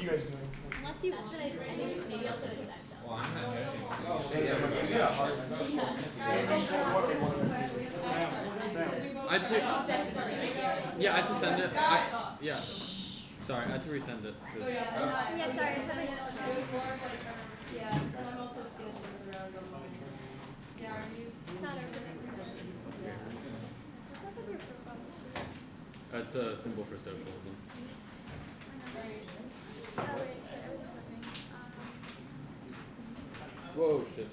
you guys doing? Unless you want to, maybe I'll set a stack down. Well, I'm not judging. I had to, yeah, I had to send it. Yeah. Sorry, I had to resend it. Yeah, sorry, somebody else. Yeah, and I'm also guessing around on Yeah, are you? It's not over there. What's up with your profile picture? It's a symbol for socialism. Oh wait, shit, everything's something. Whoa, shit.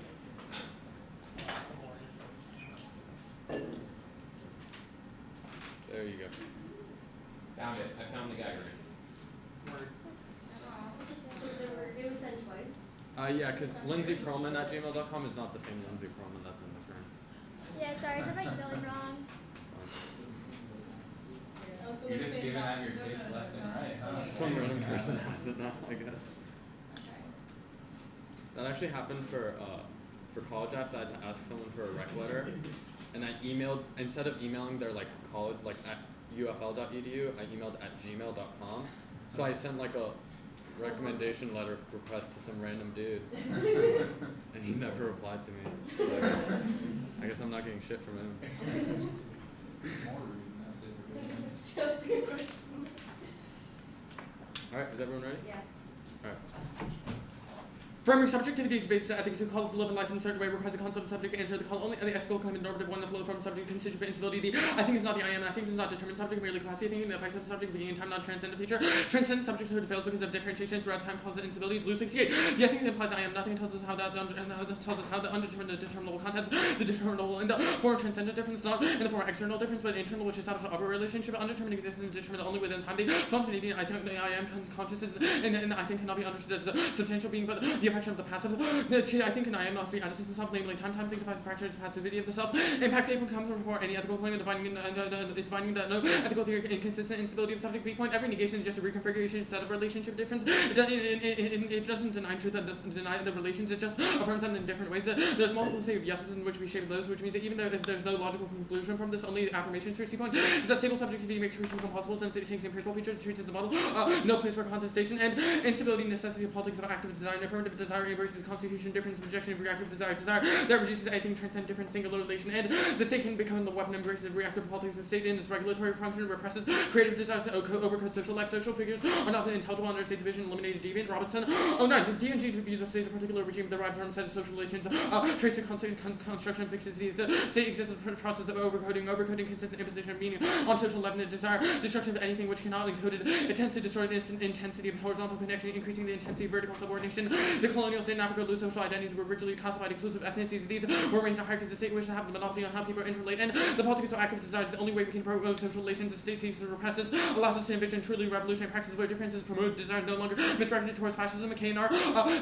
There you go. Found it. I found the guy ring. It was sent twice. Yeah, because lindsayperlman@gmail.com is not the same Lindsay Perlman that's in this room. Yeah, sorry, I tried my emailing wrong. You're just giving out your dates left and right, huh? Some random person has it now, I guess. That actually happened for college apps. I had to ask someone for a rec letter, and I emailed, instead of emailing their like college, like at ufl.edu, I emailed at gmail.com. So I sent like a recommendation letter request to some random dude, and he never replied to me. So I guess I'm not getting shit from him. That's a good question. Alright, is everyone ready? Yeah. Alright. Framing subjectivity is based on ethics who calls to live in life in a certain way requires a concept of subject to answer the call only the ethical claim and normative one that flows from subject constitute for instability. The I think is not the I am, I think is not determined subject, merely capacity thinking, the effects of the subject being in time, not transcendent feature. Transcendent subjecthood fails because of differentiation throughout time causes instability. Blue 68. The I think implies I am, nothing tells us how that tells us how the undetermined the determinable contents, the determinable in the form of transcendent difference, not in the form of external difference, but internal which establishes an upper relationship. Undetermined existence is determined only within time. The spontaneity I think I am consciousness and I think cannot be understood as a substantial being, but the affection of the passive. I think an I am must be added to the self, namely time signifies the fracture of passivity of the self. Impacts A comes before any ethical claim, defining it's finding that no ethical theory inconsistent instability of subject. B point, every negation is just a reconfiguration instead of relationship difference. It doesn't deny truth and deny the relations, it just affirms them in different ways. There's multiplicity of yeses in which we shape those, which means that even though if there's no logical conclusion from this, only affirmation true. C point is that stable subjectivity makes truth become possible since it takes empirical features, treats as a model, no place for contestation, and instability necessity of politics of active desire and affirmative desire embraces constitution difference, rejection of reactive desire that reduces anything transcend different singular relation, and the state can become the weapon embraces reactive politics. The state in its regulatory function represses creative desires to overcode social life. Social figures are not intelligible under state's vision, eliminated deviant. Robinson. Oh no, D&G views of state as a particular regime derived from a set of social relations, trace to construction of fixity. The state exists as a process of overcoding consistent imposition of meaning on social life and desire, destruction of anything which cannot be encoded. It tends to destroy the intensity of horizontal connection, increasing the intensity of vertical subordination. The colonial state in Africa lose social identities were originally classified exclusive ethnicities. These were arranged in hierarchies. The state wishes to have the monopoly on how people interrelate, and the politics of active desire is the only way we can promote social relations. The state seeks to repress this, allows us to envision truly revolutionary practices where differences promote desire no longer misdirected towards fascism. McCain R.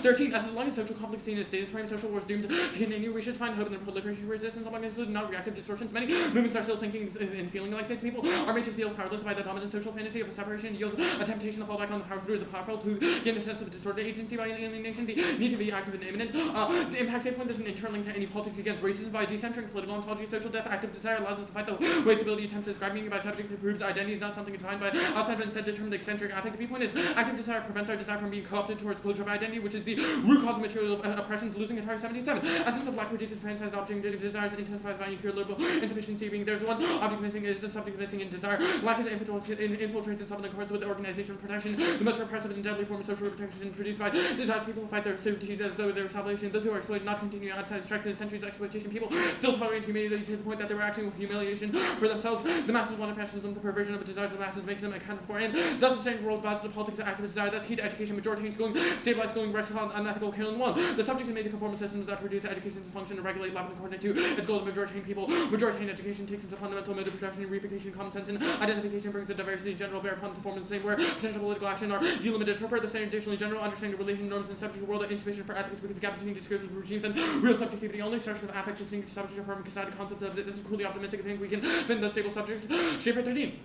13. As long as social conflict seen in a status frame, social wars doomed to continue, we should find hope in the proliferation of resistance among including non-reactive distortions. Many movements are still thinking and feeling like states. People are made to feel powerless by the dominant social fantasy of separation. Yields a temptation to fall back on the power through the powerful to gain a sense of distorted agency by alienation. The need to be active and imminent. The impact statement is an internal link to any politics against racism by decentering political ontology. Social death, active desire allows us to fight the way stability attempts to describe meaning by subject that proves identity is not something defined by outside but instead determined eccentric affect. The point is active desire prevents our desire from being co-opted towards closure of identity, which is the root cause of material of oppression. Losing entire 77. Essence of lack reduces fantasized objective desires intensifies by incurable insufficiency being there's one object missing is the subject missing in desire. Lack is infiltrates itself in accordance with the organization of protection. The most repressive and deadly form of social protection produced by desires people who fight their certainty as though their salvation. Those who are exploited not continue outside striking the centuries of exploitation. People still tolerate humiliation to the point that they were acting with humiliation for themselves. The masses want fascism, the perversion of the desires of the masses makes them accounted for, and thus the same world basis of politics of activist desire. That's key to education. Majority schooling, stabilized schooling, rests on unethical killing. One, the subject is made to conform to systems that produce education to function to regulate, lab, and coordinate. Two, its goal to majoritarian people. Majoritarian education takes into fundamental mode of production, reification, common sense, and identification brings the diversity general bear upon conformance the same where potential political action are delimited. Prefer the same additionally general understanding of relation norms and subject world are insufficient for ethics because the gap between discursive regimes and real subjectivity only structures of affect distinguish subject from decided concept of it. This is cruelly optimistic. I think we can fit those stable subjects. Shape 13.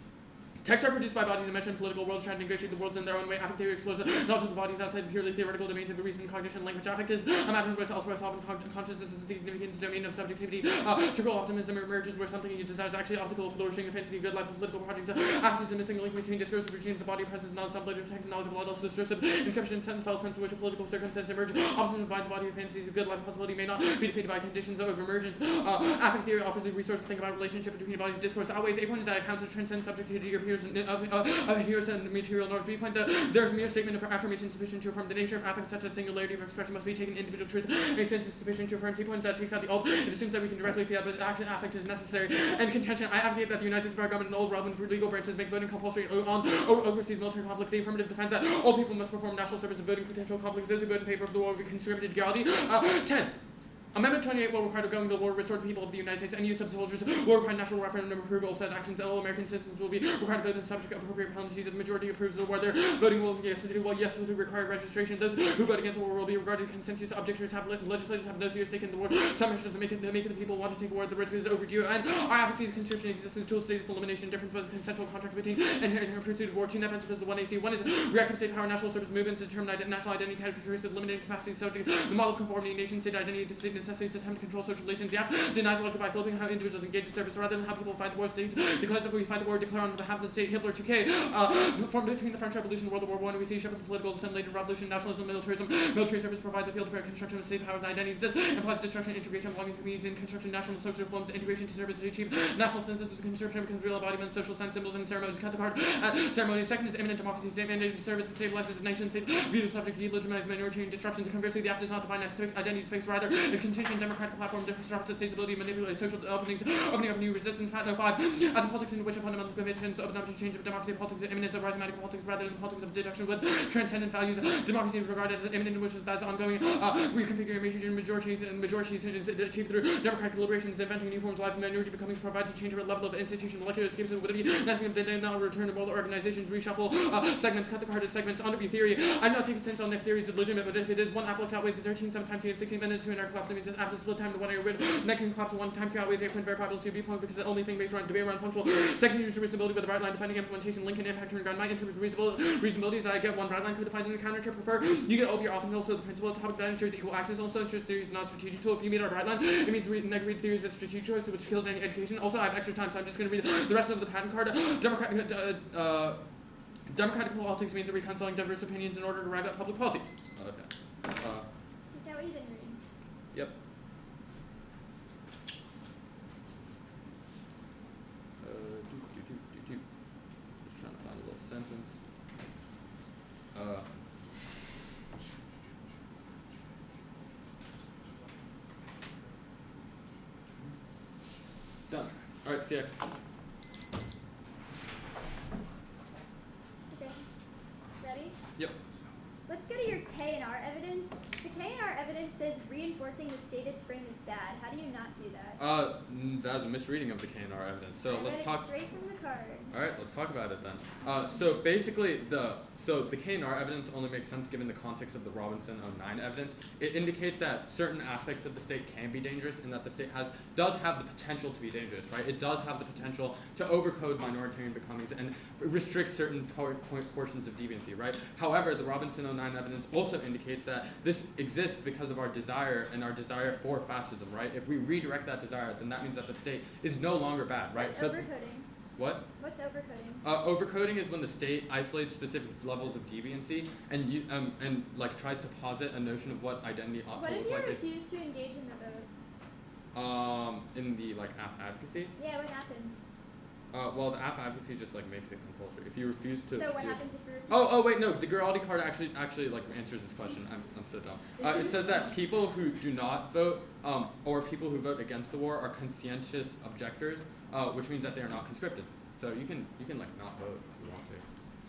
Texts are produced by bodies and measure in political worlds, trying to negotiate the worlds in their own way. Affect theory explores knowledge of the bodies outside the purely theoretical domains of reason, cognition, language. Affect is imagined where elsewhere solving consciousness is a significant domain of subjectivity. Circle optimism emerges where something you desire is actually optical, flourishing, a fantasy, good life, political projects. Affect is the missing link between discursive regimes, the body, presence, knowledge, self-later text, knowledge of also discursive inscription, sentence, fell sense in which a political circumstance emerge. Optimism binds the body of fantasies of good life, possibility may not be defeated by conditions of emergence. Affect theory offers a resource to think about a relationship between bodies. Discourse outweighs a point is that accounts of transcend subjectivity appears and material norms. B point there is mere statement of affirmation sufficient to affirm the nature of affect, such as singularity of expression must be taken individual truth. A sense is sufficient to affirm. C point that takes out the old. It assumes that we can directly feel, but action affect is necessary. And contention, I advocate that the United States government and all relevant legal branches make voting compulsory on overseas military conflicts. The affirmative defense that all people must perform national service of voting potential conflicts. Those who vote in favor of the war will be conscripted equality. 10. Amendment 28 will require going to war, restore the people of the United States, and use of soldiers will require national referendum approval of said actions. All American citizens will be required to vote in subject to appropriate penalties if the majority approves of the war. Their voting will yes, those who require registration. Those who vote against the war will be regarded consensus. Objectors have legislators have no serious stake in the war. Some measures to make it the people want to take war. The risk is overdue. And our advocacy of conscription exists as a tool status elimination difference was a consensual contract between and pursuit of war. Two net principles of 1AC. One is reactive state power, national service movements, determined national identity categories of limited capacity subject. The model of conformity, nation state identity, the state necessitates attempt to control social relations. The act denies elected by flipping how individuals engage in service rather than how people fight the war. States declares that we fight the war, declare on behalf of the state. Hitler 2K. Formed between the French Revolution and World War I, we see shifts in political assimilated revolution, nationalism, militarism. Military service provides a field for construction of state powers and identities. This implies destruction, integration, belonging to communities in construction, national social forms, integration to service to achieve national census. Conscription becomes real embodiment, social sense, symbols, and ceremonies. Khattak ceremony. Second is imminent democracy, state mandated service, it stabilizes the nation, state viewed as subject, delegitimize minority disruptions. Conversely, the act does not define as identity space, rather is contingent democratic platform, disrupts the state's ability to manipulate social opening up new resistance. Patent 05. As a politics in which a fundamental conventions open up to change of democracy, politics is imminent of rhizomatic politics rather than politics of deduction with transcendent values. Democracy is regarded as imminent, which is that's ongoing reconfiguration majorities achieved through democratic deliberations, inventing new forms of life. Minority becoming provides a change of level of institution. Elected escapes it would be nothing of the day now return to world organizations, reshuffle segments, cut the carded segments. On view theory, I do not take a sense on if theory is legitimate, but if it is, one afflux outweighs the 13, 7 times 3 16 minutes, 2 in our collapse. That means this after split time to 1 hour rid. Next can collapse 1 times 3 outweighs 8 point verifiable to B point because the only thing based around debate around functional. Second, use reasonability with the right line defining implementation, link and impact turn ground. My interest reasonability is I get one right line codifies in the counter to prefer. You get over your often also the principle of topic that ensures equal access. Also ensures theory is not strategic tool. If you meet our right line, it means read theory is a strategic choice, which kills any education. Also, I have extra time, so I'm just going to read the rest of the patent card. Democratic politics means reconciling diverse opinions in order to arrive at public policy. Okay. Sweet, that what you didn't read. Yep. Just trying to find a little sentence. Done. All right, CX. Okay. Ready? Yep. Let's go to your K and R evidence. The K and R evidence says reinforcing the status frame is bad. How do you not do that? That's a misreading of the K&R evidence. So I let's read talk. it straight from the card. All right, let's talk about it then. So basically, the K&R evidence only makes sense given the context of the Robinson 09 evidence. It indicates that certain aspects of the state can be dangerous, and that the state does have the potential to be dangerous, right? It does have the potential to overcode minoritarian becomings and restrict certain portions of deviancy, right? However, the Robinson 09 evidence also indicates that this exists because of our desire and our desire for fascism, right? If we redirect that desire, then that means that the state is no longer bad, right? What's So overcoding? what? What's overcoding? Overcoding is when the state isolates specific levels of deviancy and like tries to posit a notion of what identity ought What to if look you like. refuse to engage in the vote? In the like advocacy. Yeah, what happens? Well, the advocacy just like makes it compulsory. If you refuse to. So what do- happens if you refuse? Oh wait, no. The Giraldi card actually like answers this question. I'm so dumb. It says that people who do not vote, or people who vote against the war are conscientious objectors, which means that they are not conscripted. So you can like not vote if you want to.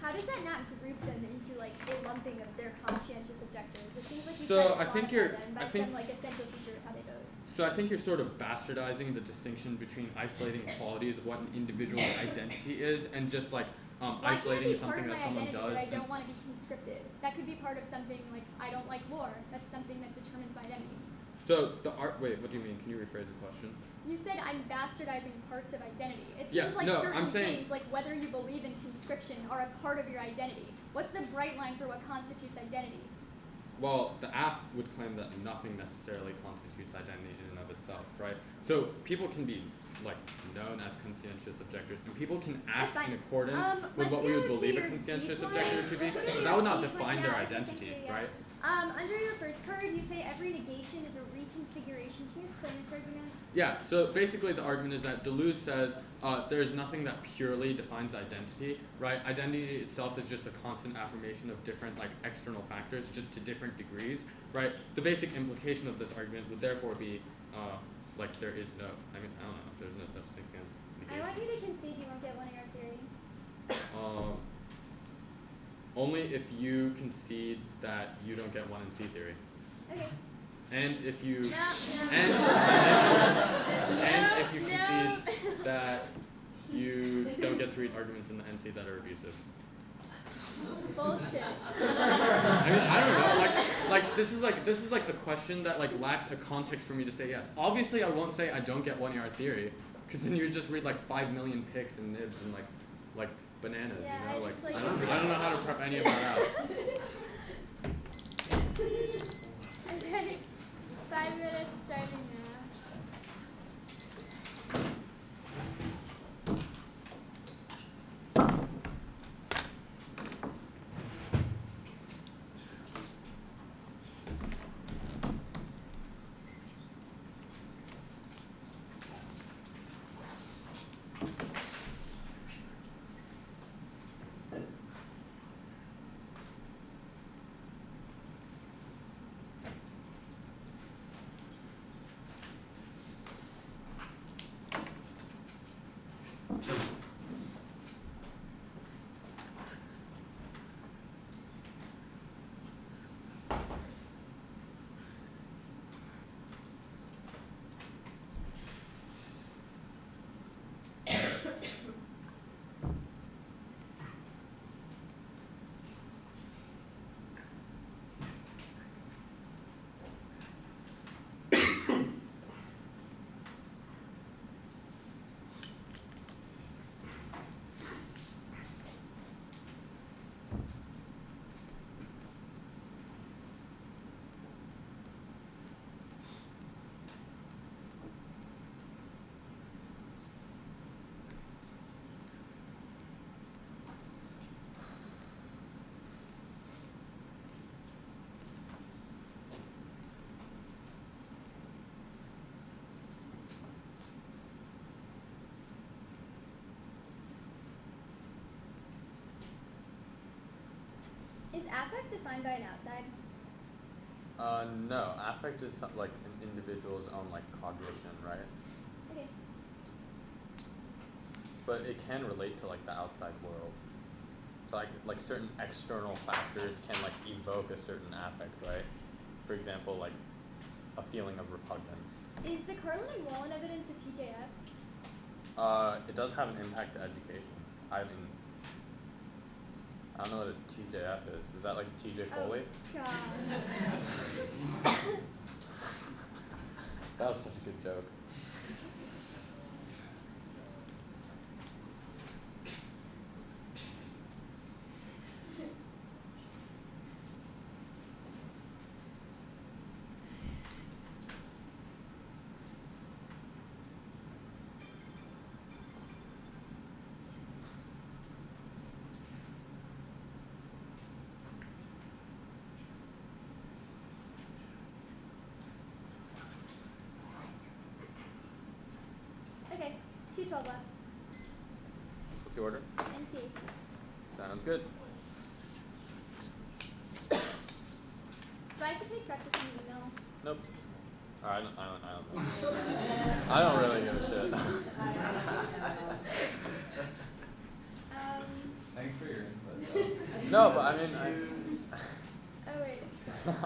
How does that not group them into like a lumping of their conscientious objectives? It seems like you So, try to I think quantify you're- them by I think- some like essential feature of how they vote. So I think you're sort of bastardizing the distinction between isolating qualities of what an individual's identity is and just like Why can't it isolating be something part of that my someone identity does. that I and- don't want to be conscripted? That could be part of something like I don't like war. That's something that determines my identity. So wait, what do you mean? Can you rephrase the question? You said I'm bastardizing parts of identity. It Yeah, seems like no, certain I'm saying- things, like whether you believe in conscription, are a part of your identity. What's the bright line for what constitutes identity? Well, the AF would claim that nothing necessarily constitutes identity in and of itself, right? So people can be like known as conscientious objectors, and people can act in accordance with what we would believe a conscientious objector to be, but that would not define their identity, right? Under your first card, you say every negation is a reconfiguration. Can you explain this argument? Yeah, so basically the argument is that Deleuze says there's nothing that purely defines identity, right? Identity itself is just a constant affirmation of different like external factors, just to different degrees, right? The basic implication of this argument would therefore be like there is no, I mean, I don't know, there's no such thing as negation. I want you to concede you won't get one of your theory. Only if you concede that you don't get one in C theory. Okay. And if you No. and if you concede that you don't get to read arguments in the NC that are abusive. Bullshit. I mean, I don't know. Like this is like the question that like lacks a context for me to say yes. Obviously, I won't say I don't get 1 yard theory, because then you just read like 5 million pics and nibs and like bananas. Yeah, you know, I just, like like, I don't know how to prep any of that out. Okay. 5 minutes starting now. Is affect defined by an outside? No. Affect is like an individual's own like cognition, right? Okay. But it can relate to like the outside world. So like certain external factors can like evoke a certain affect, right? For example, like a feeling of repugnance. Is the Carlin and Wallen evidence a TJF? It does have an impact to education. I mean, I don't know what a TJF is. Is that like TJ Foley? Oh, God. That was such a good joke. Okay, 212 left. What's the order? NCAC. Sounds good. Do I have to take practice on the email? Nope. I don't know. I don't really give a shit. Thanks for your input, though. No, but I mean, Oh, wait. It's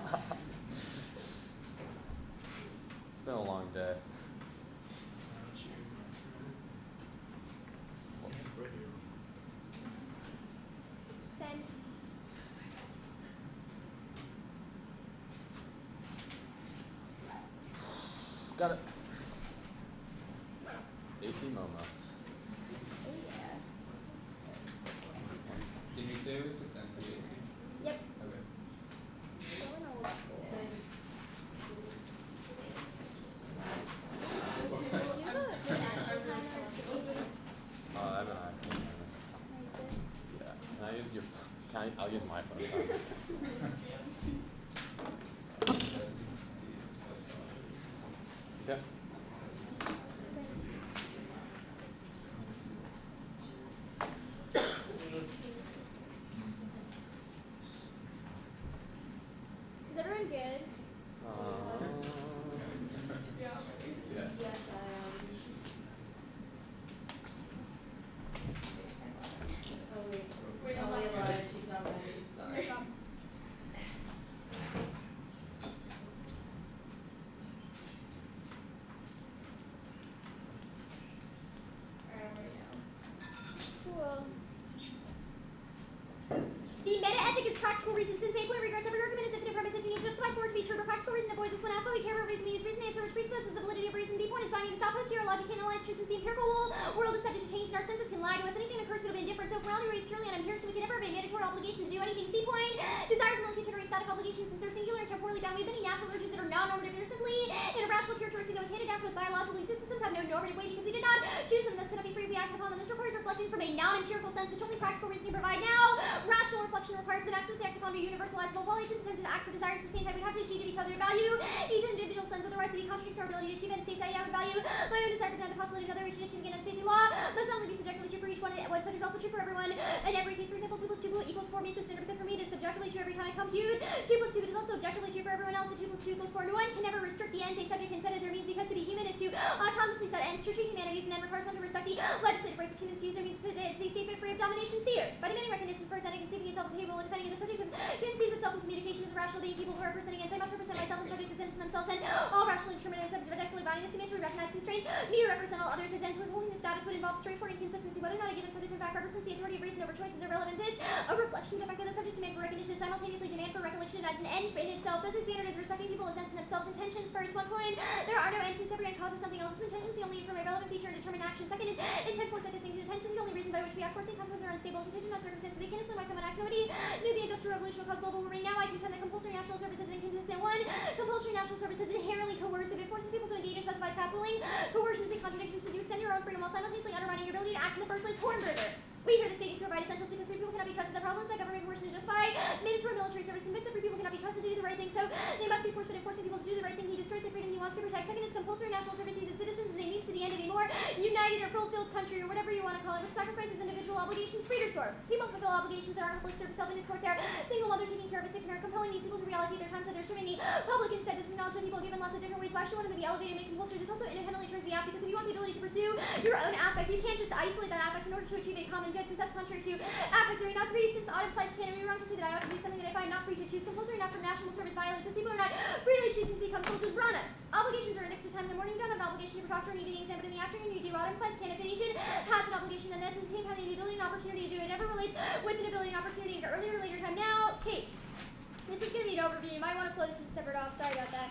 been a long day. Sent. Got it. 18 MoMA. Oh yeah. Did you say it was just NCAC? Yep. Okay. Going old school. Do you have a good actual timer or just a days? I have an iPhone timer. Yeah. Can I use your? I'll use my phone. Okay. Is everyone good? Yeah. Yes, oh wait. Wait, Oh, hold on. I lied. She's not ready. No Sorry. problem. Alright, I'm ready now. Cool. The meta-ethic is practical reason. Since 8-point regress, every argument is infinite premises. You need to justify for it to be true, but practical reason avoids this one. Ask why we care about reason. We use reason to answer, which presupposes the validity of reason. B point is finding to stop us here. Logic can analyze truth and see empirical world is subject to change, and our senses can lie to us. Anything that occurs could have been different. So if morality raised purely on empirics, we can never have a mandatory obligation to do anything. C point. Desires alone category static obligations since they're singular and temporally bound. We have many natural urges that are non-normative. They're simply an irrational characteristic that was handed down to us biologically. These systems have no normative weight because we did not choose them. Thus could not be free if we acted upon them. This requires reflecting from a non-empirical sense, which only practical reason can provide. Now, rational reflection requires the maximum to act upon to universalizable. While each is attempted to act for desires at the same time, we'd have to achieve each other's value. Each individual sense, otherwise would be contrary to our ability to achieve and states I would value my own desire to deny the possibility of another reaching achieving an unsafety law must not only be subjectively true for each one subject, also true for everyone. In every case, for example, 2 plus 2 equals 4 means a standard because for me it is subjectively true every time I compute. 2 plus 2 is also objectively true for everyone else. The 2 plus 2 equals 4. No one can never restrict the ends a subject can set as their means because to be human is to autonomously set ends. To treat humanities and then requires one to respect the legislative rights of humans to use their means to they see fit free of domination. Seer. By demanding recognitions for example, conceiving itself capable and defending the subject of conceives itself in communication as a rational being capable of representing ends. I must represent myself and subjects as ends in themselves and all rationally determined and subject objectively binding us to me to recognize constraints. Me to represent all others as ends. Withholding the status would involve straightforward inconsistency. Whether or not a given subject in fact represents the authority of reason over choice is irrelevant. This a reflection of the fact that the subject's demand for recognition is simultaneously demand for recollection as an end in itself. Thus the standard is respecting people as ends in themselves. Intentions first. 1 point. There are no ends since every end causes something else's intention is the only from a relevant feature and determined action. Second is intent force at distinction. Intention is the only reason by which we act. Forcing consequences are unstable, contingent on circumstances. They can't explain why someone acts. Nobody knew the Industrial Revolution would cause global warming. Now I contend that compulsory national service is inconsistent. 1. Compulsory national service is inherently coercive. It forces people to engage in specified task willing. Coercion is a contradiction to extend your own freedom while simultaneously undermining your ability to act in the first place. Hornberger. We hear the state needs to provide essentials because free people cannot be trusted. The problem is that government coercion is justified. Mandatory military service convinced that free people cannot be trusted to do the right thing, so they must be forced, but enforcing people to do the right thing, he destroys the freedom he wants to protect. Second is compulsory national service uses citizens as a means to the end of a more united or fulfilled country, or whatever you want to call it, which sacrifices individual obligations. Friedersdorf. People fulfill obligations that aren't public service, self in his court there. Single mother taking care of a sick parent, compelling these people to reallocate their time so they're serving the public instead. Does acknowledge that people are given lots of different ways. Why should one of them be elevated and made compulsory? This also independently turns the app because if you want the ability to pursue your own affect, you can't just isolate that affect in order to achieve a common good, since that's contrary to affect theory. Not free, since audit applies canon. It would be wrong to say that I ought to do something that I find not free to choose. Compulsory not from national service violates this. People are not freely choosing to become soldiers. Run us. Obligations are indexed to time in the morning. You don't have an obligation to proctor and eating exam, but in the afternoon you do. Audit applies canon. If an agent has an obligation, then that's at the same time the ability and opportunity to do it. It never relates with an ability and opportunity to earlier or later time. Now, case. This is going to be an overview. You might want to flow this as a separate off. Sorry about that.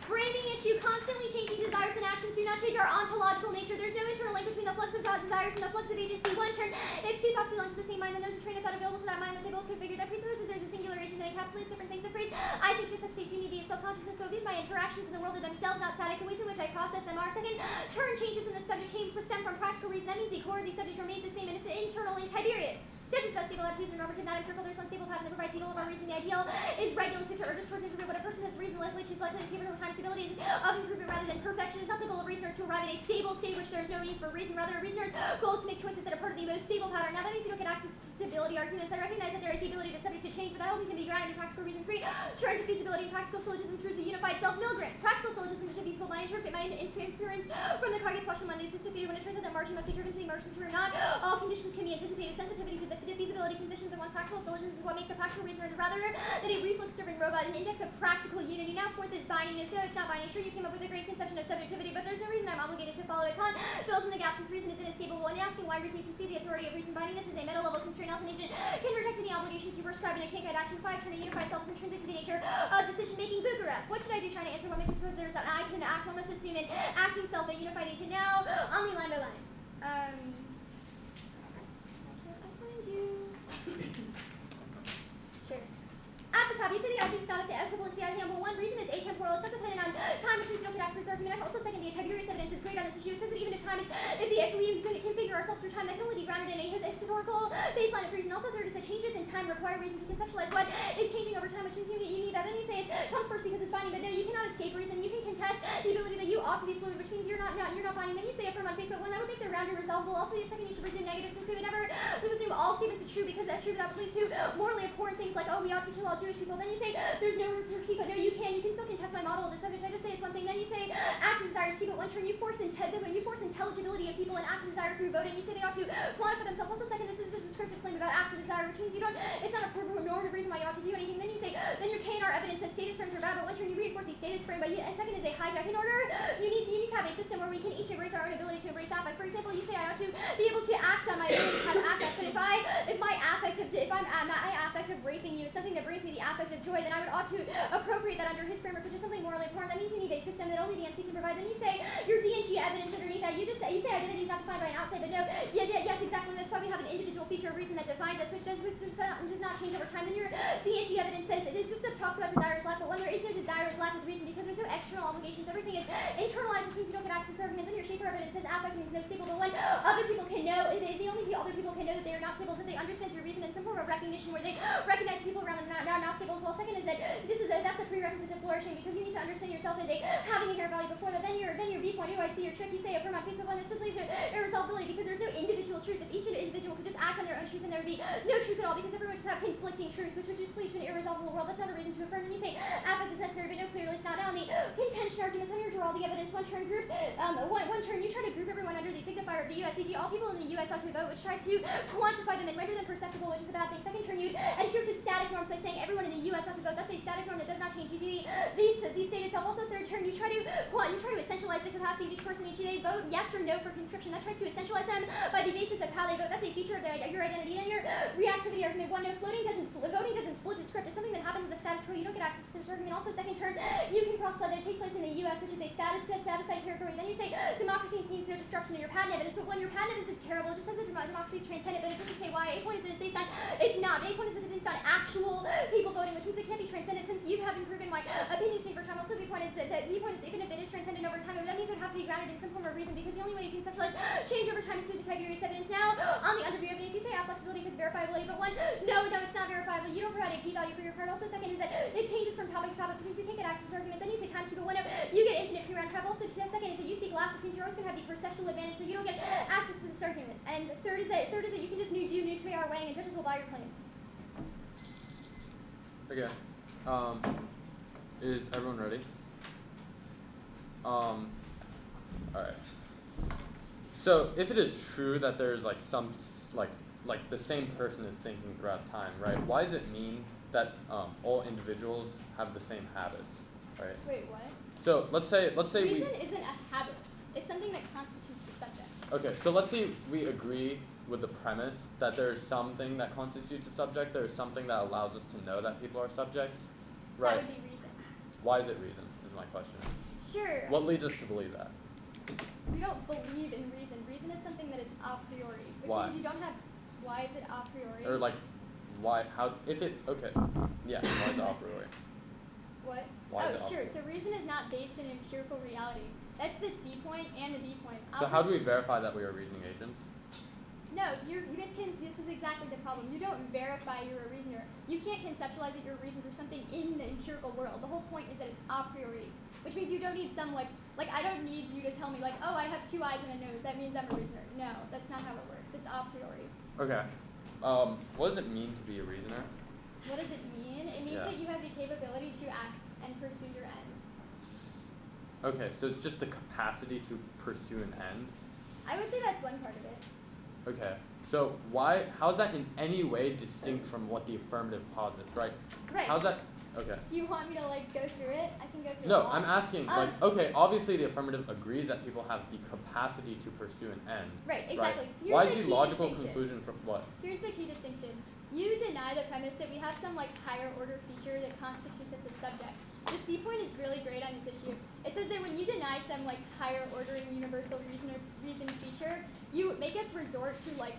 Framing issue. Constantly changing desires and actions do not change our ontological nature. There's no internal link between the flux of desires and the flux of agency. One turn. If two thoughts belong to the same mind, then there's a train of thought available to that mind that they both configure. That presupposes there's a singular agent that encapsulates different things. The phrase, I think, necessitates unity of self-consciousness. So if my interactions in the world are themselves not static, the ways in which I process them are. Second, turn changes in the subject stem from practical reason. That means the core of the subject remains the same, and it's an internal link. Tiberius. Judgments about stable attitudes are normative, not empirical. There's one stable pattern that provides the goal of our reason. The ideal is regulative to urges towards improvement. When a person has reason, likely choose likely to keep it over time. Stability is of improvement rather than perfection. It's not the goal of reasoners to arrive at a stable state which there is no need for reason. Rather, a reasoner's goal is to make choices that are part of the most stable pattern. Now that means you don't get access to stability arguments. I recognize that there is the ability that's subject to change, but that only can be grounded in practical reason. 3. Turn to feasibility. Practical syllogisms proves the unified self. Milgram. Practical syllogisms are feasible. My inference from the car gets washed on Mondays is defeated when it turns out that margin must be driven to the margins who are not. All conditions can be anticipated. Sensitivity to the feasibility conditions and one's practical solutions is what makes a practical reasoner rather than a reflex-driven robot, an index of practical unity. Now, fourth is bindingness. No, it's not binding. Sure, you came up with a great conception of subjectivity, but there's no reason I'm obligated to follow it. Kant fills in the gaps since reason is inescapable. And asking why reason, you can see the authority of reason. Bindingness is a meta-level constraint. Else an agent can reject any obligations you prescribe in a K-guide action. 5, turn a unified self is intrinsic to the nature of decision-making. Bukaref. What should I do trying to answer what may presuppose there's that I can act? One must assume an acting self, a unified agent. Now, only line by line. Why can't I find you? Sure. At the top, you say the acting is not at the equivalency I handle. One reason is atemporal. It's not dependent on time, which means you don't get access to argument. Also, second, the Tiberius evidence is great on this issue. It says that even if time is, if we configure ourselves through time, that can only be grounded in a historical baseline of reason. Also, third is that changes in time require reason to conceptualize what is changing over time, which means you need that. Then you say it comes first because it's binding, but no, you cannot escape reason. You can contest the ability that you ought to be fluid, which means you're not binding. Then you say affirm on Facebook. One, that would make the round irresolvable. Also, second, you should presume negative, since we would never presume all statements are true because that would lead to morally abhorrent things like, oh, we ought to kill all Jewish people. Then you say there's no critique, but no, you can still contest my model of the subject. I just say it's one thing. Then you say active desires keep it one turn. You force intelligibility of people and active desire through voting. You say they ought to quantify themselves. Also, second, this is just a descriptive claim about active desire, which means it's not a normative reason why you ought to do anything. Then you say, then your K&R evidence says status frames are bad, but one turn you reinforce the status frame. But second is a hijack. In order, you need to have a system where we can each embrace our own ability to embrace affect. For example, you say I ought to be able to act on my own have affect, but if my affect of raping you is something that brings me the affect of joy, then I would ought to appropriate that under his framework, which is something morally important. That means you need a system that only the NC can provide. Then you say your D&G evidence underneath that. You say identity is not defined by an outside, but no, yes, exactly. That's why we have an individual feature of reason that defines us, which does not change over time. Then your D&G evidence says it just talks about desire is lack, but when there is no desire is lack with reason because there's no external obligations. Everything is internalized, which means you don't get access to the argument. Then your Schaefer evidence says affect means no stable, but when other people can know, the only other people can know that they are not stable, that they understand through reason and some form of recognition where they recognize people around them are not stable as well. Second is that that's a prerequisite to flourishing because you need to understand yourself as having inherent value before that. Then your B point. Do I see your trick? You say affirm on Facebook one. This simply to irresolvability because there's no individual truth. If each individual could just act on their own truth, then there would be no truth at all because everyone just have conflicting truth, which would just lead to an irresolvable world. That's not a reason to affirm. Then you say affect is necessary, but no, clearly it's not. Now on the contention arguments, on your draw all the evidence, one turn group, one turn you try to group everyone under the signifier of the U.S. e.g. all people in the U.S. ought to vote, which tries to quantify them and render them perceptible, which is a bad thing. Second turn you adhere to static norms by saying everyone in the U.S. ought to vote. That's a static norm that does not change. E.g. the state itself. Also third turn you try to essentialize the capacity of each person. E.g. they vote yes or no for conscription. That tries to essentialize them by the basis of how they vote. That's a feature of your identity. Then your reactivity argument. One, no, voting doesn't flip the script. It's something that happens with the status quo. You don't get access to this argument. Also second turn you can cross-play that it takes place in the U.S., which is a status-side category. Then you say democracy needs no destruction in your patent evidence, but when your patent evidence is terrible, it just says that democracy is transcendent, but it doesn't say why. A point is that it's based on, it's not. A point is that it's based on actual people voting, which means it can't be transcendent since you haven't proven why opinions change over time. Also, B point is that B point is even if it is transcendent over time, that means it would have to be grounded in some form of reason because the only way you can conceptualize change over time is through the Tiberius evidence. Now, on the underview evidence, you say flexibility because verifiability, but one, no, it's not verifiable. You don't provide a p-value for your card. Also, second is that it changes from topic to topic, which means you can't get access to the argument. Then you say times 2, but one, no, you get infinite pre-round trap. Also, second is that you speak last, which means you're always going to have the perceptual advantage, so you don't get access to this argument. And third is that you can just do new 2AR weighing, and judges will buy your claims. Okay. Is everyone ready? Alright. So if it is true that there's like some like the same person is thinking throughout time, right? Why does it mean that all individuals have the same habits, right? Wait, what? So let's say reason isn't a habit. It's something that constitutes the subject. Okay, so let's say we agree with the premise that there's something that constitutes a subject, there's something that allows us to know that people are subjects, right? That would be reason. Why is it reason, is my question. Sure. What leads us to believe that? We don't believe in reason. Reason is something that is a priori, which Why? means you don't have, why is it a priori? Or like, why, how, if it, okay, yeah, why is it a priori? What? Why is it a sure, priori? so reason is not based in empirical reality. That's the C point and the B point. So how do we verify that we are reasoning agents? No, this is exactly the problem. You don't verify you're a reasoner. You can't conceptualize that you're a reason through something in the empirical world. The whole point is that it's a priori, which means you don't need some like I don't need you to tell me like, oh, I have 2 eyes and a nose. That means I'm a reasoner. No, that's not how it works. It's a priori. Okay. What does it mean to be a reasoner? What does it mean? It means that you have the capability to act and pursue your ends. Okay, so it's just the capacity to pursue an end? I would say that's one part of it. Okay, So how's that in any way distinct from what the affirmative posits, right? Right. How's that, okay. Do you want me to like go through it? I can go through it. No, I'm asking, like, Um, okay, obviously the affirmative agrees that people have the capacity to pursue an end. Right, exactly. Right? Here's Why the is the key logical distinction. conclusion from what? Here's the key distinction. You deny the premise that we have some like higher order feature that constitutes us as subjects. The C point is really great on this issue. It says that when you deny some like higher ordering universal reason feature, you make us resort to like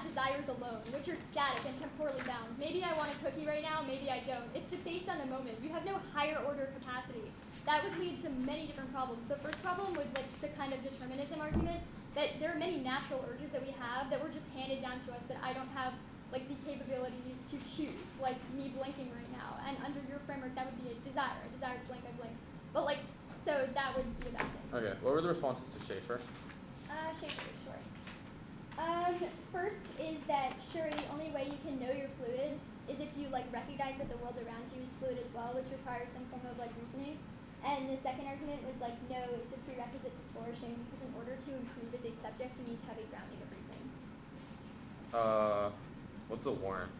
desires alone, which are static and temporally bound. Maybe I want a cookie right now, maybe I don't. It's based on the moment. You have no higher order capacity. That would lead to many different problems. The first problem with like the kind of determinism argument, that there are many natural urges that we have that were just handed down to us that I don't have like the capability to choose, like me blinking right now. And under your framework, that would be a desire to blink, I blink. But like, so that would be a bad thing. Okay, what were the responses to Schaefer? Schaefer, sure. First is that sure, the only way you can know you're fluid is if you like recognize that the world around you is fluid as well, which requires some form of like reasoning. And the second argument was like, no, it's a prerequisite to flourishing because in order to improve as a subject, you need to have a grounding of reasoning. What's the warrant?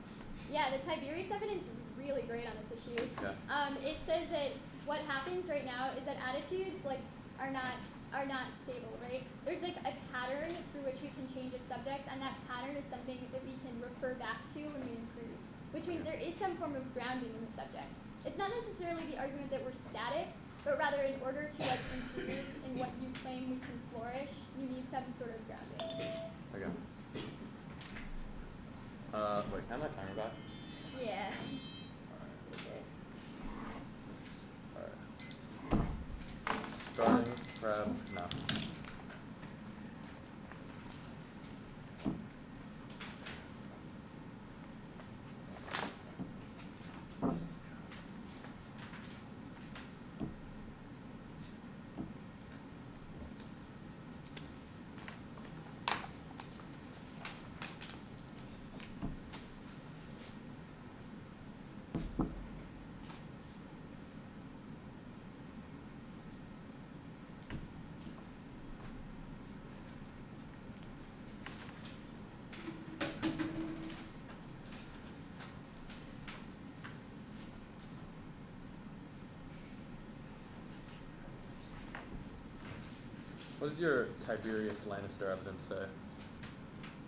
Yeah, the Tiberius evidence is really great on this issue. Yeah. It says that what happens right now is that attitudes like are not stable, right? There's like a pattern through which we can change as subjects, and that pattern is something that we can refer back to when we improve, which means there is some form of grounding in the subject. It's not necessarily the argument that we're static, but rather in order to like improve in what you claim we can flourish, you need some sort of grounding. Okay. Wait, can I have my timer back? Yeah. Alright. Starting, grab, now. What does your Tiberius Lannister evidence say?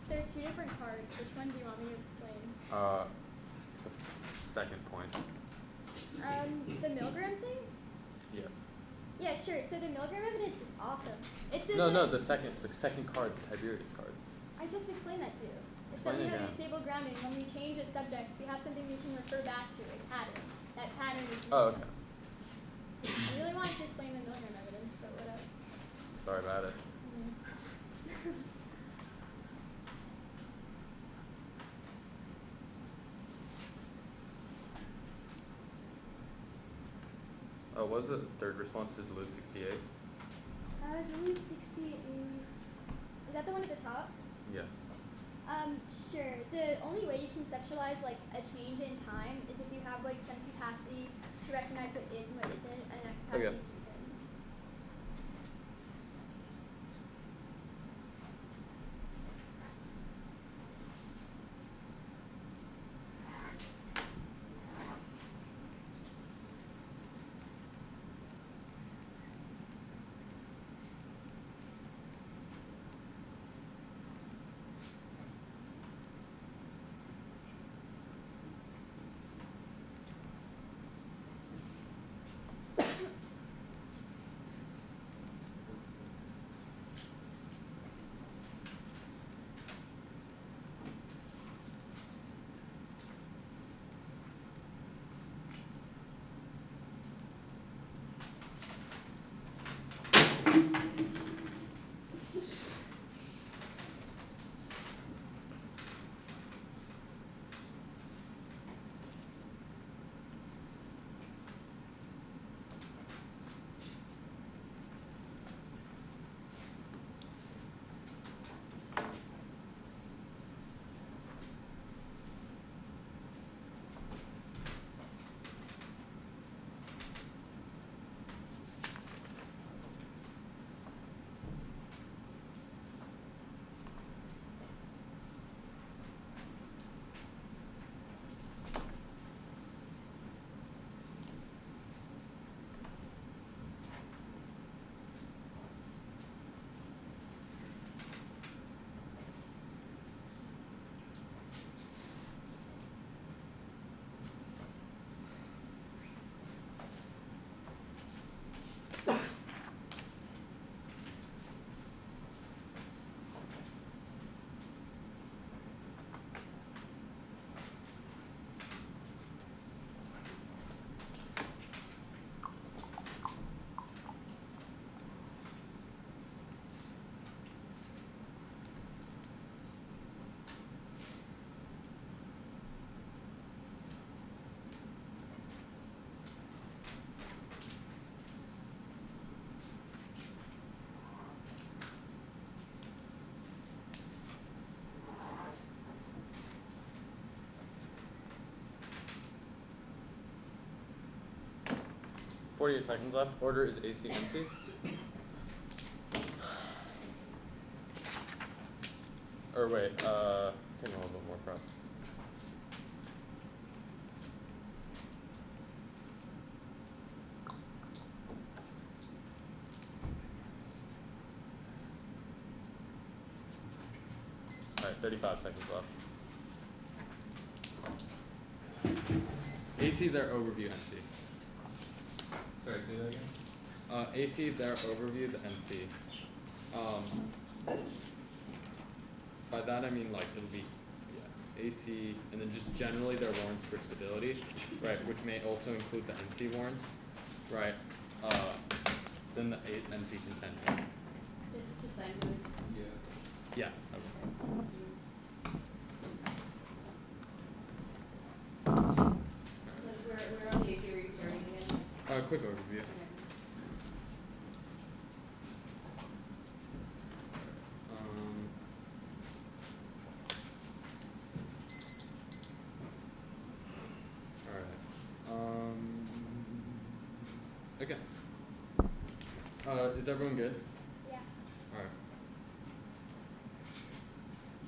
There are two different cards. Which one do you want me to explain? The second point. The Milgram thing? Yes. Yeah, sure. So the Milgram evidence is awesome. It says No, that the second card, the Tiberius card. I just explained that to you. It's that Explain we it have a again. stable grounding. When we change as subjects, we have something we can refer back to, a pattern. That pattern is reason. Oh, okay. I really wanted to explain the Milgram evidence, but what else? Sorry about it. Oh, what was the third response to Duluth 68? Duluth 68. Is that the one at the top? Yes. Sure. The only way you conceptualize like a change in time is if you have like some capacity to recognize what is and what isn't, and that capacity Okay. is reason. 48 seconds left. Order is AC, MC. Or wait, taking a little bit more prep. Alright, 35 seconds left. AC, their overview, NC. Sorry, say that again? AC, their overview, the NC. By that I mean like it'll be AC, and then just generally their warrants for stability, right, which may also include the NC warrants, right, then the NC contention. Just language. Yeah. Yeah, okay. We're on the AC where you starting again. Quick overview. Okay. Is everyone good? Yeah. Alright.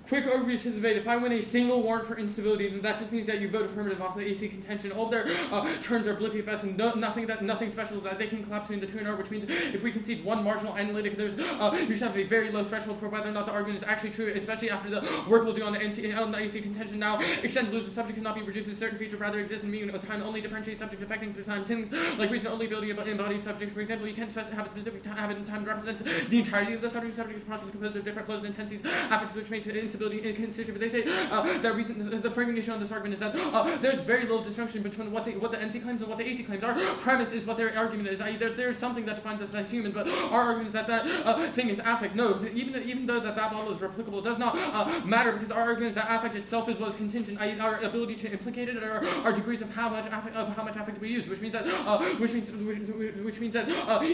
Quick overview to the debate. If I win a single warrant for instability, then that just means that you vote affirmative off the AC contention. All their turns are blippy at best, and nothing special that they can collapse into the 2-NR, which means if we concede one marginal analytic, there's you should have a very low threshold for whether or not the argument is actually true, especially after the work we'll do on the AC contention. Now, extend to lose the subject cannot be reduced to a certain feature, rather exists in mean time only differentiate subject affecting through time. Things like reason only ability of embodied subject. For example, you can't have a specific habit in time that represents the entirety of the subject. Subject is process composed of different flows and intensities, affects which makes instability inconstitutive. They say that reason the framing issue on this argument is that there's very little distinction between what the NC claims and what the AC claims. Our premise is what their argument is. There's something that defines us as human, but our argument is that that thing is affect. No, even though that model is replicable, it does not matter, because our argument is that affect itself was contingent, i.e. our ability to implicate it, or our degrees of how much affect we use, which means that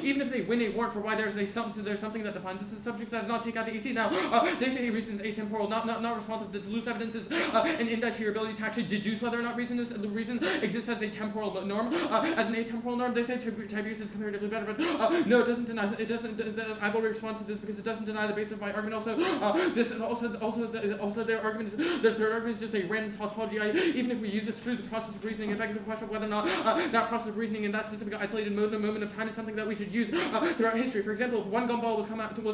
even if they win a warrant for why there's something that defines us as subjects, that does not take out the AC. Now they say reason is atemporal, not responsive. The loose evidence is an index to your ability to actually deduce whether or not reason exists as a temporal norm, as an atemporal norm. They say Tiberius is comparatively better, but no, it doesn't deny. It doesn't. I've already responded to this because it doesn't deny the basis of my argument. Also, their argument is their third argument is just a random tautology. Even if we use it through the process of reasoning, it begs the question of whether or not that process of reasoning in that specific isolated moment of time is something that we should use throughout history. For example, if one gumball was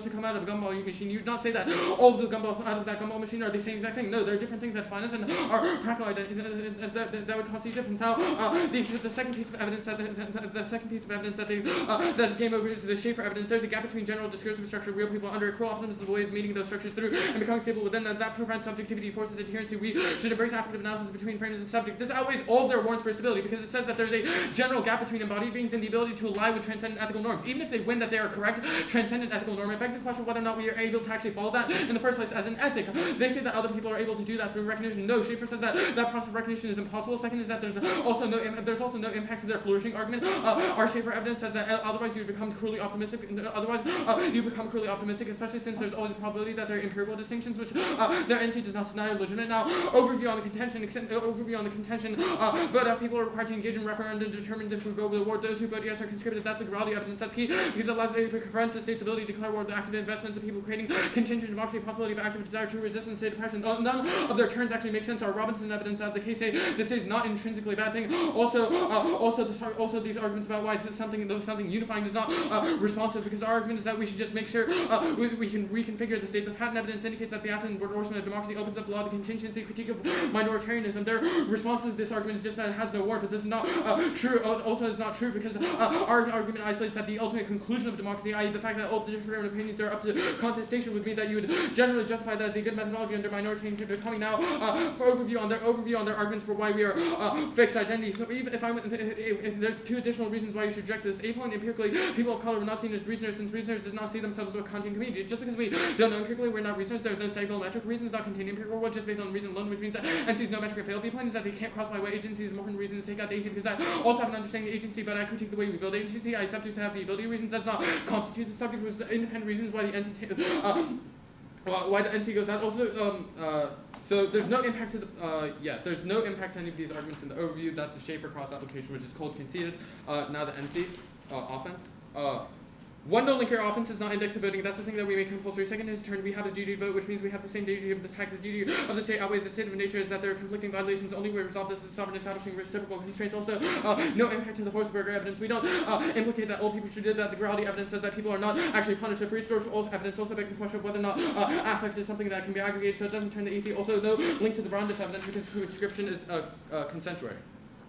to come out of a gumball machine, you'd not say that all of the gumballs out of that gumball machine are the same exact thing. No, there are different things that define us and are practical identities that would constitute difference. Now, the second piece of evidence that is game over is the Schaefer evidence. There's a gap between general discursive structure, real people under a cruel optimism, ways of meeting those structures through and becoming stable within that prevents subjectivity, forces adherency. We should embrace affective analysis between frames and subject. This outweighs all of their warrants for stability because it says that there's a general gap between embodied beings and the ability to ally with transcendent ethical norms. Even if they win that they are correct, transcendent ethical norm, it begs the question whether or not we are able to actually follow that in the first place as an ethic. They say that other people are able to do that through recognition. No, Schaefer says that process of recognition is impossible. Second is that there's also no impact to their flourishing argument. Our Schaefer evidence says that otherwise you become cruelly optimistic. Especially since there's always a probability that there are empirical distinctions which their NC does not deny are legitimate. Now, overview on the contention. Vote out people are required to engage in referendum to determine if we go with the war. Those who vote yes are conscripted. That's the grality evidence. That's key because it allows it prevents the state's ability to declare war with active investments of people creating contingent democracy, possibility of active desire to resistance, state oppression. None of their turns actually make sense. Our Robinson evidence of the case say this is not intrinsically a bad thing. Also these arguments about why it's something unifying is not responsive because our argument is that we should just make sure we can reconfigure the state. The patent evidence indicates that the Athenian endorsement of democracy opens up the law of the contingency critique of minoritarianism. Their response to this argument is just that it has no warrant, but this is not true. Also, it's not true because our argument isolates that the ultimate conclusion of democracy, i.e. the fact that all the different opinions are up to contestation, would mean that you would generally justify that as a good methodology under minoritarian becoming. Now, for overview on their arguments for why we are fixed identity. So even if there's two additional reasons why you should reject this. A point, empirically, people of color were not seen as reasoners since reasoners does not see themselves as a Kantian community. Just because we don't know empirically we're not reasoners, there's no psychometric reasons not contained in empirical world just based on reason alone, which means that NC is no metric of failed. B point is that they can't cross my way agency is more important reason to take out the AC because I also have an understanding of the agency, but I critique the way we build agency. I subjects have the ability reasons. That's not constitute the subject, which is the independent reasons why the NC why the NC goes out. Also So there's no impact to the, there's no impact to any of these arguments in the overview. That's the Schaefer cross application, which is cold conceded. Now the NC, offense. One, don't link your offense is not indexed to voting. That's the thing that we make compulsory. Second, in his turn, we have a duty to vote, which means we have the same duty of the tax. The duty of the state outweighs the state of nature is that there are conflicting violations. Only way we resolve this is sovereign establishing reciprocal constraints. Also, no impact to the Horseberger evidence. We don't implicate that old people should do that. The Graldi evidence says that people are not actually punished. The free source evidence also begs the question of whether or not affect is something that can be aggregated, so it doesn't turn the EC. Also, no link to the Brandis evidence because conscription is consensuary.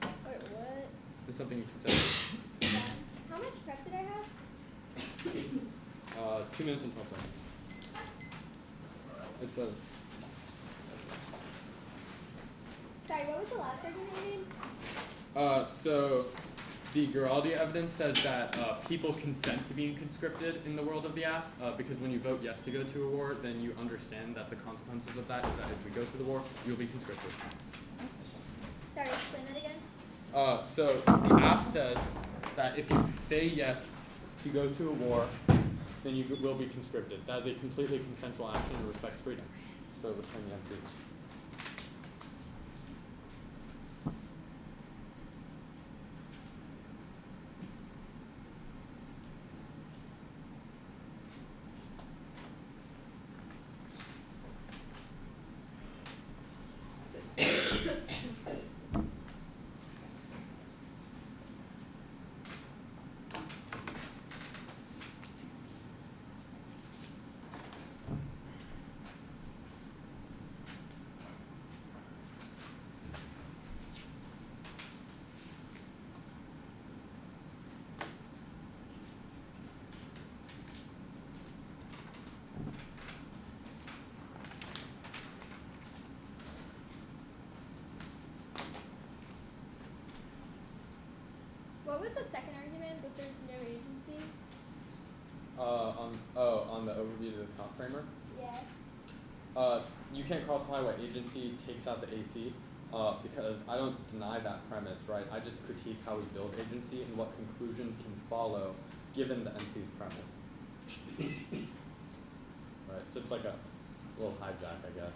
Wait, what? It's something you consent. How much prep did I have? 2 minutes and 12 seconds. It says. Sorry, what was the last argument you made? So the Giraldi evidence says that people consent to being conscripted in the world of the AF because when you vote yes to go to a war, then you understand that the consequences of that is that if we go to the war, you'll be conscripted. Sorry, explain that again. So the AF says that if you say yes to go to a war, then you will be conscripted. That is a completely consensual action and respects freedom. So return the NC. What was the second argument that there's no agency? On the overview of the comp framework. Yeah. You can't cross-apply what agency takes out the AC because I don't deny that premise, right? I just critique how we build agency and what conclusions can follow given the NC's premise. Right, so it's like a little hijack, I guess.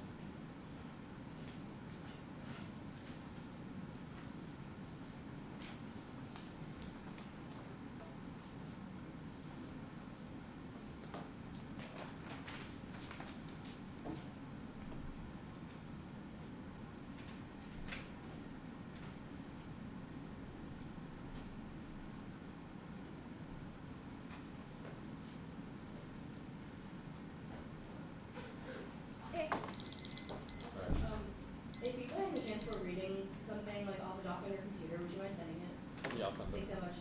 Okay. If you by any chance were reading something like off a doc on your computer, would you mind sending it? Yeah, I'll send it. Thanks so much.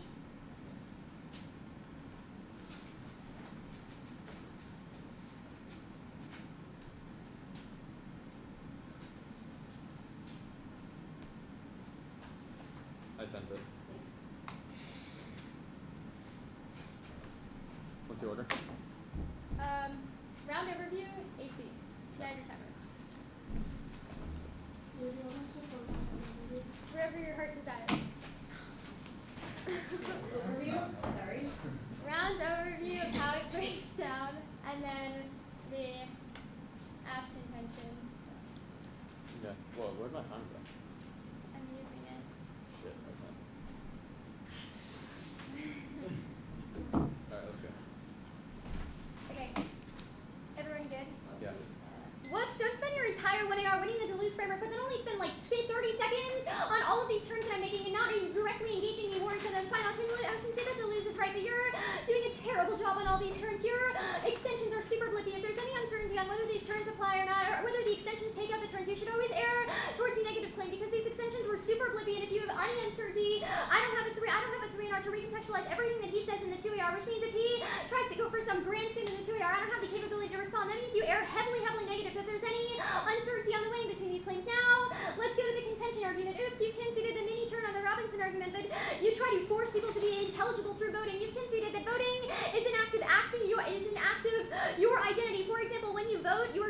I sent it. Thanks. What's the order? Round overview, AC. Now your timer. Wherever your heart desires. Overview? Sorry. Round overview of how it breaks down, and then the aft contention. Okay. Whoa, where'd my time go? I'm using it. Shit, okay. Alright, let's go. Okay. Everyone good? Yeah. Whoops, don't spend your entire 1 hour winning the Duluth framework, but then only spend like 30 seconds on all of these terms that I'm making and not even directly engaging the words, and then fine, I can say that Duluth is right, but you're doing a terrible job on all these terms. Your extensions are super blippy. If there's any uncertainty on whether these terms apply or not, or whether the extensions take out the terms, you should always err towards the negative claim because these extensions were super blippy, and if you have any uncertainty, I don't have a 3-NR to recontextualize everything that he says in the 2AR, which means if he tries to go for some grandstand in the 2AR, I don't have the capability to respond. That means you err heavily negative. If there's any uncertainty on the way in between these claims. Now, let's go to the contention argument. Oops, you've conceded the mini turn on the Robinson argument that you try to force people to be intelligible through voting. You've conceded that voting is an act of acting, it is an act of your identity. For example, when you vote, your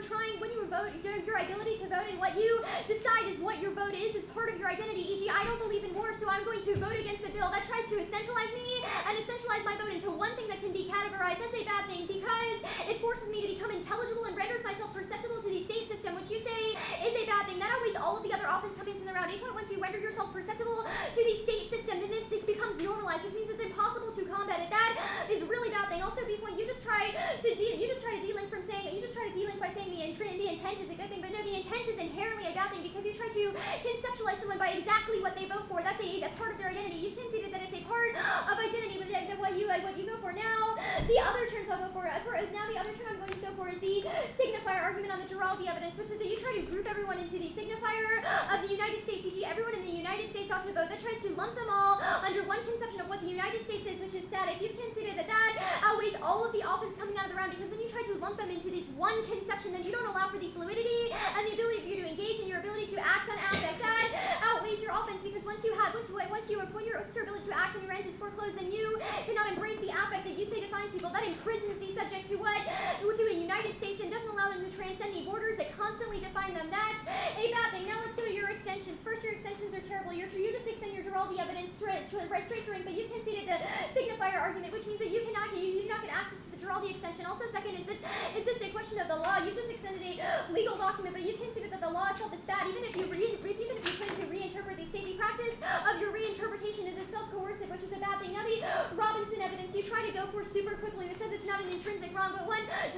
ability to vote and what you decide is what your vote is part of your identity. E.g., I don't believe in war, so I'm going to vote against the bill. That tries to essentialize me and essentialize my vote into one thing that can be categorized. That's a bad thing because it forces me to become intelligible and renders myself perceptible to the state system, which you say is a thing. That outweighs all of the other offense coming from the round. 8 point, once you render yourself perceptible to the state system, then it becomes normalized, which means it's impossible to combat it. That is really bad thing. Also, B point, you just try to delink from saying, you just try to delink by saying the intent is a good thing, but no, the intent is inherently a bad thing because you try to conceptualize someone by exactly what they vote for. That's a part of their identity. You've conceded that it's a part of identity, but what you go for now. The other terms I'll go for. Now the other term I'm going to go for is the signifier argument on the Giraldi evidence, which is that you try to group everyone into the signifier of the United States, e.g. everyone in the United States ought to vote. That tries to lump them all under one conception of what the United States is, which is static. You've conceded that that outweighs all of the offense coming out of the round because when you try to lump them into this one conception, then you don't allow for the fluidity and the ability for you to engage in your ability to act on affect. That outweighs your offense because once your ability to act on your ends is foreclosed, then you cannot embrace the affect that you say defines people. That imprisons the subject to a United States and doesn't allow them to transcend the borders that constantly define them. That's a bad thing. Now let's go to your extensions. First, your extensions are terrible. You just extend your Giraldi evidence straight to ring, but you conceded the signifier argument, which means that you do not get access to the Giraldi extension. Also, second is this it's just a question of the law. You've just extended a legal document, but you conceded that the law itself is bad. Even if you claim to reinterpret the state, the practice of your reinterpretation is itself coercive, which is a bad thing. Now the Robinson evidence you try to go for super quickly. It says it's not an intrinsic wrong, but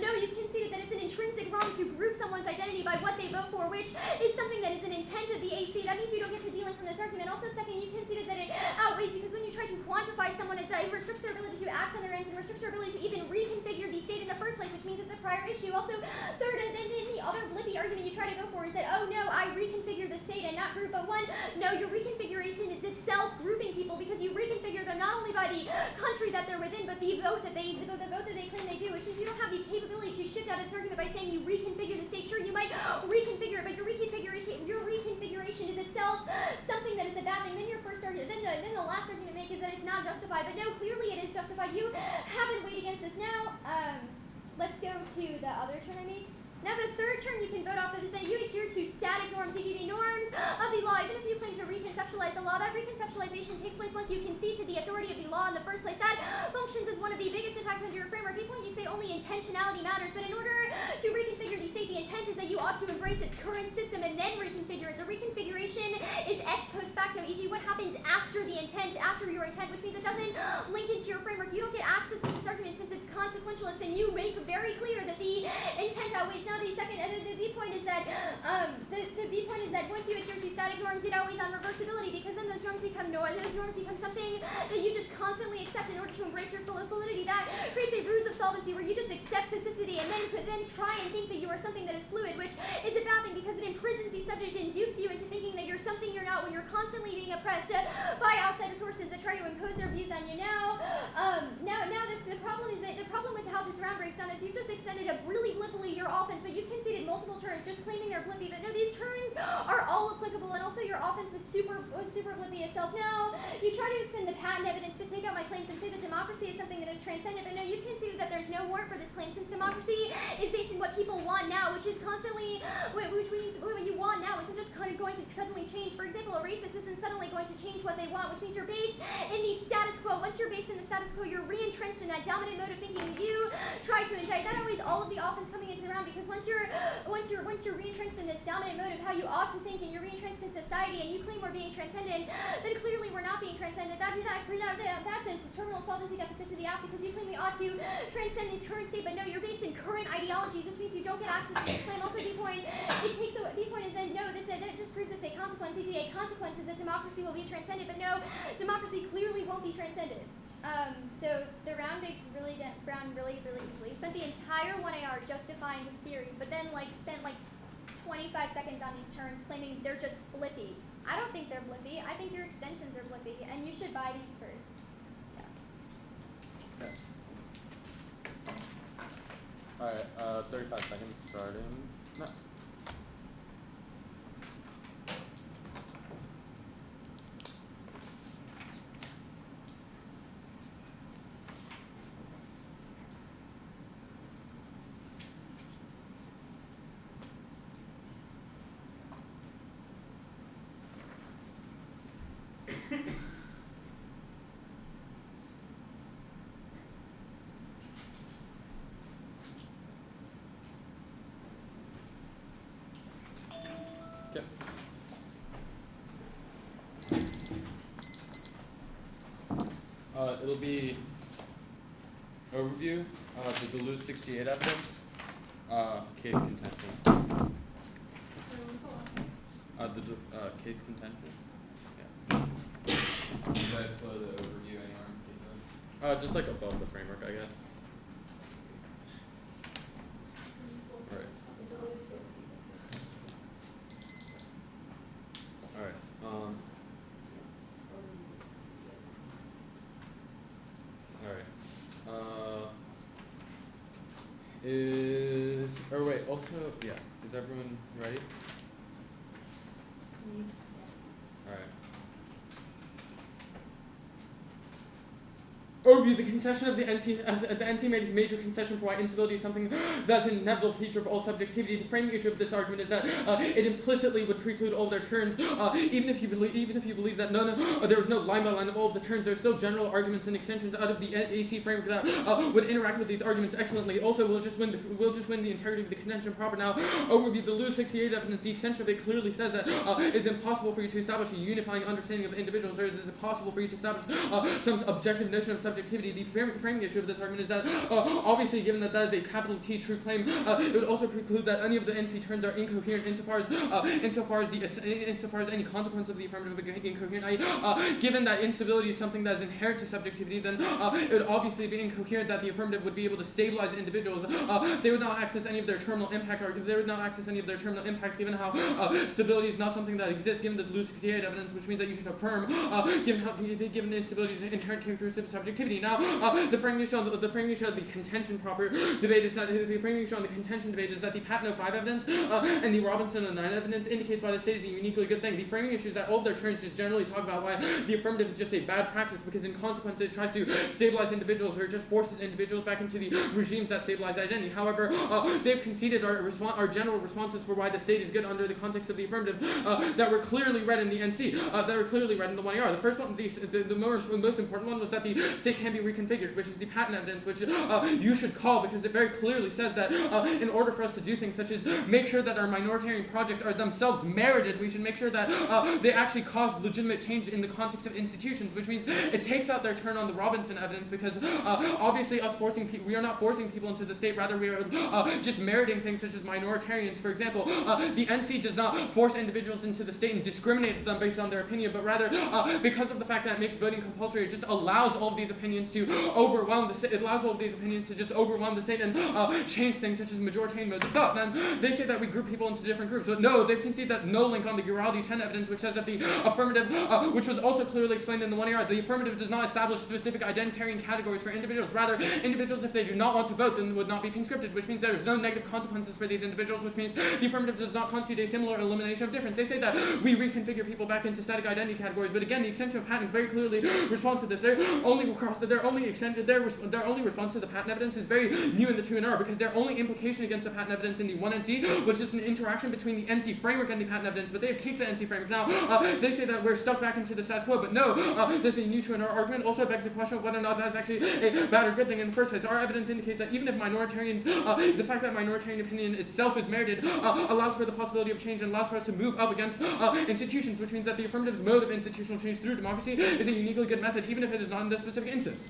no, you've conceded that it's an intrinsic wrong to group someone's identity by what they vote for, which is something that is an intent of the AC. That means you don't get to dealing from this argument. Also, second, you conceded that it outweighs because when you try to quantify someone, it restricts their ability to act on their ends and restricts their ability to even reconfigure the state in the first place, which means it's a prior issue. Also, third, and then the other blippy argument you try to go for is that, oh no, I reconfigure the state and not group, but no, your reconfiguration is itself grouping people because you reconfigure them not only by the country that they're within, but the vote that they claim they do, which means you don't have the capability to shift out its argument by saying you reconfigure the state. Sure, you might reconfigure it, but your reconfiguration is itself something that is a bad thing. Then your first argument, then the last argument you make is that it's not justified, but no, clearly it is justified. You haven't weighed against this. Now, let's go to the other turn I make. Now the third term you can vote off of is that you adhere to static norms, e.g. the norms of the law. Even if you claim to reconceptualize the law, that reconceptualization takes place once you concede to the authority of the law in the first place. That functions as one of the biggest impacts under your framework. At one point you say only intentionality matters, but in order to reconfigure the state, the intent is that you ought to embrace its current system and then reconfigure it. The reconfiguration is ex post facto, e.g. what happens after the intent, after your intent, which means it doesn't link into your framework. You don't get access to this argument since it's consequentialist, and you make very clear that the intent outweighs. Now the second, the B point is that once you adhere to static norms, it always on reversibility because then those norms become something that you just constantly accept in order to embrace your full validity. That creates a ruse of solvency where you just accept toxicity and then try and think that you are something that is fluid, which is a bad thing because it imprisons the subject and dupes you into thinking that you're something you're not when you're constantly being oppressed by outside sources that try to impose their views on you. Now the problem with how this round breaks down is you've just extended a really blippily your offense, but you've conceded multiple turns just claiming they're blippy. But no, these turns are all applicable, and also your offense was super blippy itself. Now you try to extend the patent evidence to take out my claims and say that democracy is something that is transcendent, but no, you've conceded that there's no warrant for this claim since democracy is based in what people want now, which is constantly, which means what you want now isn't just kind of going to suddenly change. For example, a racist isn't suddenly going to change what they want, which means you're based in the status quo. Once you're based in the status quo, you're re-entrenched in that dominant mode of thinking that you try to indict. That always all of the offense coming into the round because once you're re-entrenched in this dominant mode of how you ought to think and you're re-entrenched in society and you claim we're being transcendent, then clearly we're not being transcendent. That's a terminal solvency deficit to the app because you claim we ought to transcend this current state, but no, you're based in current ideologies, which means you don't get access to this claim. Also, B point is that no, that just proves it's a consequence. E.g. a consequence is that democracy will be transcended, but no, democracy clearly won't be transcended. So the round breaks really easily. Spent the entire 1AR justifying his theory, but then spent 25 seconds on these turns claiming they're just blippy. I don't think they're blippy. I think your extensions are blippy, and you should buy these first. Yeah. Okay. Alright, 35 seconds starting. No. Okay. Yep. It'll be overview, the Duluth 68 evidence, case contention. Case contention. Yeah. Should I flow the overview anywhere in particular? Just like above the framework, I guess. Alright. Alright. Is everyone ready? Alright. Overview, the concession of the NC made a major concession for why instability is something that's an inevitable feature of all subjectivity. The framing issue of this argument is that it implicitly would preclude all their terms, even if you believe that there was no line by line of all of the terms. There are still general arguments and extensions out of the AC framework that would interact with these arguments excellently. Also, we'll just win the integrity of the contention proper. Now, overview, the Lewis 68 evidence. The extension of it clearly says that it's impossible for you to establish a unifying understanding of individuals, or it is impossible for you to establish some objective notion of subjectivity. The framing issue of this argument is that obviously, given that that is a capital T true claim, it would also preclude that any of the NC terms are incoherent insofar as any consequence of the affirmative is incoherent. Given that instability is something that is inherent to subjectivity, then it would obviously be incoherent that the affirmative would be able to stabilize individuals. They would not access any of their terminal impact, or they would not access any of their terminal impacts, given how stability is not something that exists, given the Duluth 68 evidence, which means that you should affirm, given instability is an inherent characteristic of subjectivity. Now, the framing issue on the contention proper debate is that the framing issue on the contention debate is that the Patton 05 evidence and the Robinson 09 evidence indicates why the state is a uniquely good thing. The framing issue is that all of their terms just generally talk about why the affirmative is just a bad practice, because in consequence it tries to stabilize individuals, or it just forces individuals back into the regimes that stabilize identity. However, they've conceded our general responses for why the state is good under the context of the affirmative that were clearly read in the NC, that were clearly read in the 1AR. The first one, the most important one, was that the state can be reconfigured, which is the Patton evidence, which you should call, because it very clearly says that in order for us to do things such as make sure that our minoritarian projects are themselves merited, we should make sure that they actually cause legitimate change in the context of institutions, which means it takes out their turn on the Robinson evidence, because obviously we are not forcing people into the state, rather we are just meriting things such as minoritarians. For example, the NC does not force individuals into the state and discriminate them based on their opinion, but rather because of the fact that it makes voting compulsory, it just allows all of these opinions to overwhelm the state. It allows all of these opinions to just overwhelm the state and change things such as majoritarian modes of thought. Then they say that we group people into different groups, but no, they've conceded that no link on the Giraldi 10 evidence, which says that the affirmative, which was also clearly explained in the 1AR, the affirmative does not establish specific identitarian categories for individuals. Rather, individuals, if they do not want to vote, then would not be conscripted, which means there is no negative consequences for these individuals, which means the affirmative does not constitute a similar elimination of difference. They say that we reconfigure people back into static identity categories, but again, the extension of Patton very clearly responds to this. Their only response to the Patton evidence is very new in the 2NR, because their only implication against the Patton evidence in the 1NC was just an interaction between the NC framework and the Patton evidence, but they have kicked the NC framework. Now, they say that we're stuck back into the status quo, but no, there's a new 2NR argument. Also begs the question of whether or not that's actually a bad or good thing in the first place. Our evidence indicates that even if minoritarians, the fact that minoritarian opinion itself is merited, allows for the possibility of change and allows for us to move up against institutions, which means that the affirmative's mode of institutional change through democracy is a uniquely good method, even if it is not in this specific instance.